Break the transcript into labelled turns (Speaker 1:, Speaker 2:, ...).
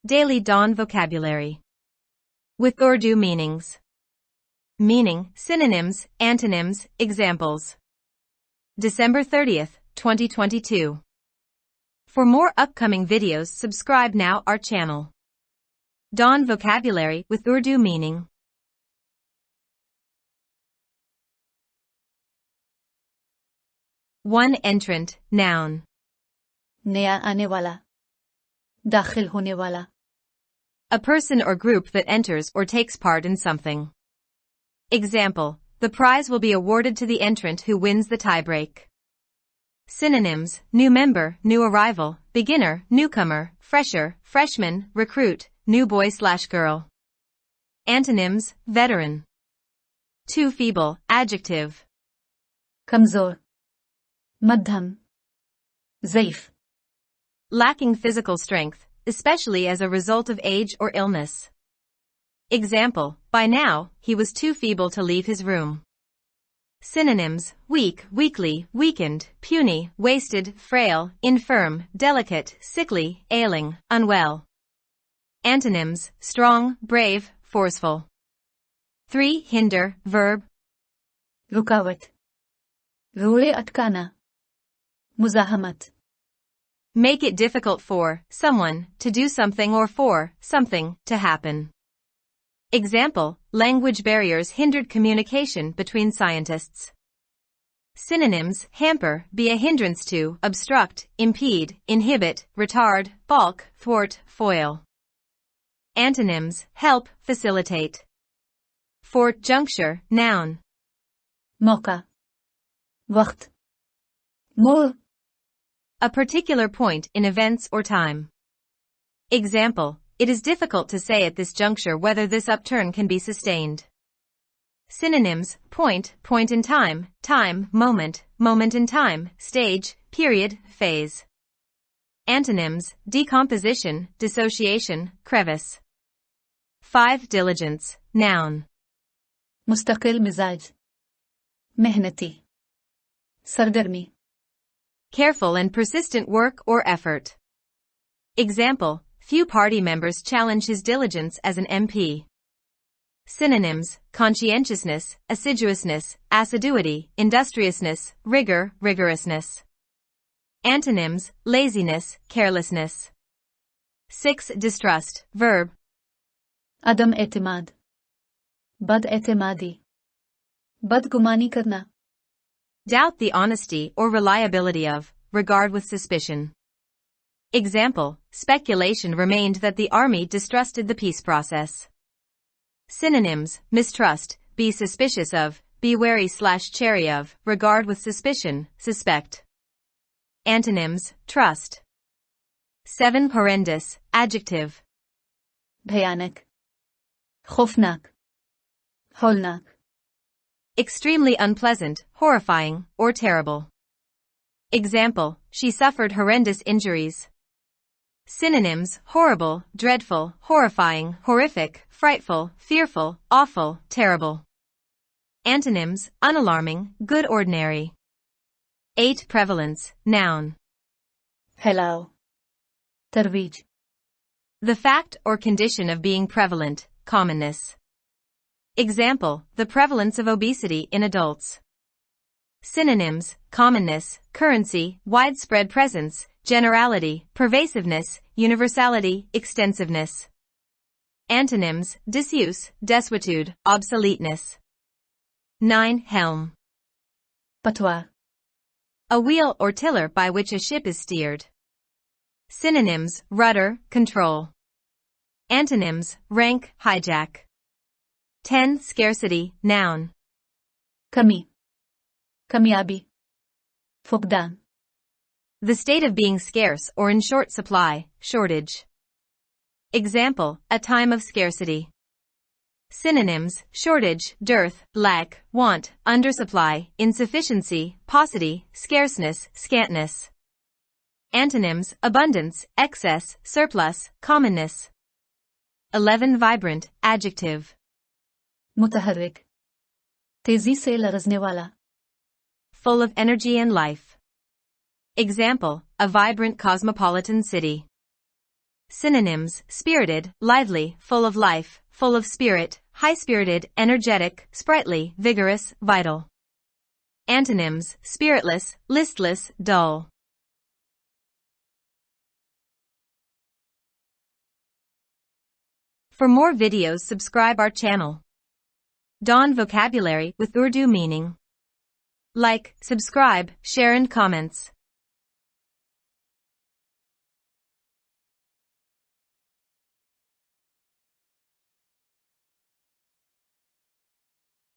Speaker 1: Daily Dawn Vocabulary. With Urdu meanings. Meaning, synonyms, antonyms, examples. December 30th, 2022. For more upcoming videos, subscribe now our channel. Dawn Vocabulary with Urdu meaning. One entrant, noun.
Speaker 2: नया आने वाला, दाखिल होने वाला.
Speaker 1: A person or group that enters or takes part in something. Example, the prize will be awarded to the entrant who wins the tiebreak. Synonyms, new member, new arrival, beginner, newcomer, fresher, freshman, recruit, new boy/girl. Antonyms, veteran. Too feeble, adjective.
Speaker 2: कमजोर, मध्यम, ضعيف.
Speaker 1: Lacking physical strength, especially as a result of age or illness. Example, by now, he was too feeble to leave his room. Synonyms, weak, weakly, weakened, puny, wasted, frail, infirm, delicate, sickly, ailing, unwell. Antonyms, strong, brave, forceful. 3. Hinder, verb.
Speaker 2: रुकावट, रोड़े अटकाना, मुज़ाहमत.
Speaker 1: Make it difficult for someone to do something or for something to happen. Example, language barriers hindered communication between scientists. Synonyms, hamper, be a hindrance to, obstruct, impede, inhibit, retard, balk, thwart, foil. Antonyms, help, facilitate. 4. Juncture, noun.
Speaker 2: मौका, वक्त, मोड़.
Speaker 1: A particular point in events or time. Example, it is difficult to say at this juncture whether this upturn can be sustained. Synonyms, point, point in time, time, moment, moment in time, stage, period, phase. Antonyms, decomposition, dissociation, crevice. 5. Diligence, noun.
Speaker 2: मुस्तकिल मिजाज, मेहनती, सरगर्मी.
Speaker 1: Careful and persistent work or effort. Example, few party members challenge his diligence as an MP. Synonyms, conscientiousness, assiduousness, assiduity, industriousness, rigor, rigorousness. Antonyms, laziness, carelessness. 6. Distrust, verb.
Speaker 2: अदम एतमाद, बद एतमादी, बदगुमानी करना.
Speaker 1: Doubt the honesty or reliability of, regard with suspicion. Example, speculation remained that the army distrusted the peace process. Synonyms, mistrust, be suspicious of, be wary/chary of, regard with suspicion, suspect. Antonyms, trust. 7. Horrendous, adjective.
Speaker 2: भयानक, खौफनाक, हौलनाक.
Speaker 1: Extremely unpleasant, horrifying, or terrible. Example, she suffered horrendous injuries. Synonyms, horrible, dreadful, horrifying, horrific, frightful, fearful, awful, terrible. Antonyms, unalarming, good ordinary. 8. Prevalence, noun.
Speaker 2: फैलाव, तरवीज.
Speaker 1: The fact or condition of being prevalent, commonness. Example, the prevalence of obesity in adults. Synonyms, commonness, currency, widespread presence, generality, pervasiveness, universality, extensiveness. Antonyms, disuse, desuetude, obsoleteness. 9. Helm.
Speaker 2: पतवार,
Speaker 1: A wheel or tiller by which a ship is steered. Synonyms, rudder, control. Antonyms, rank, hijack. 10. Scarcity, noun.
Speaker 2: कमी, कमियाबी, फुकदान.
Speaker 1: The state of being scarce or in short supply, shortage. Example, a time of scarcity. Synonyms, shortage, dearth, lack, want, undersupply, insufficiency, paucity, scarceness, scantness. Antonyms, abundance, excess, surplus, commonness. 11. Vibrant, adjective.
Speaker 2: मुतहर्रिक, तेजी से लरजने वाला.
Speaker 1: Full of energy and life. Example, a vibrant cosmopolitan city. Synonyms: spirited, lively, full of life, full of spirit, high-spirited, energetic, sprightly, vigorous, vital. Antonyms: spiritless, listless, dull. For more videos, subscribe our channel. Dawn Vocabulary with Urdu meaning. Like, subscribe, share and comments.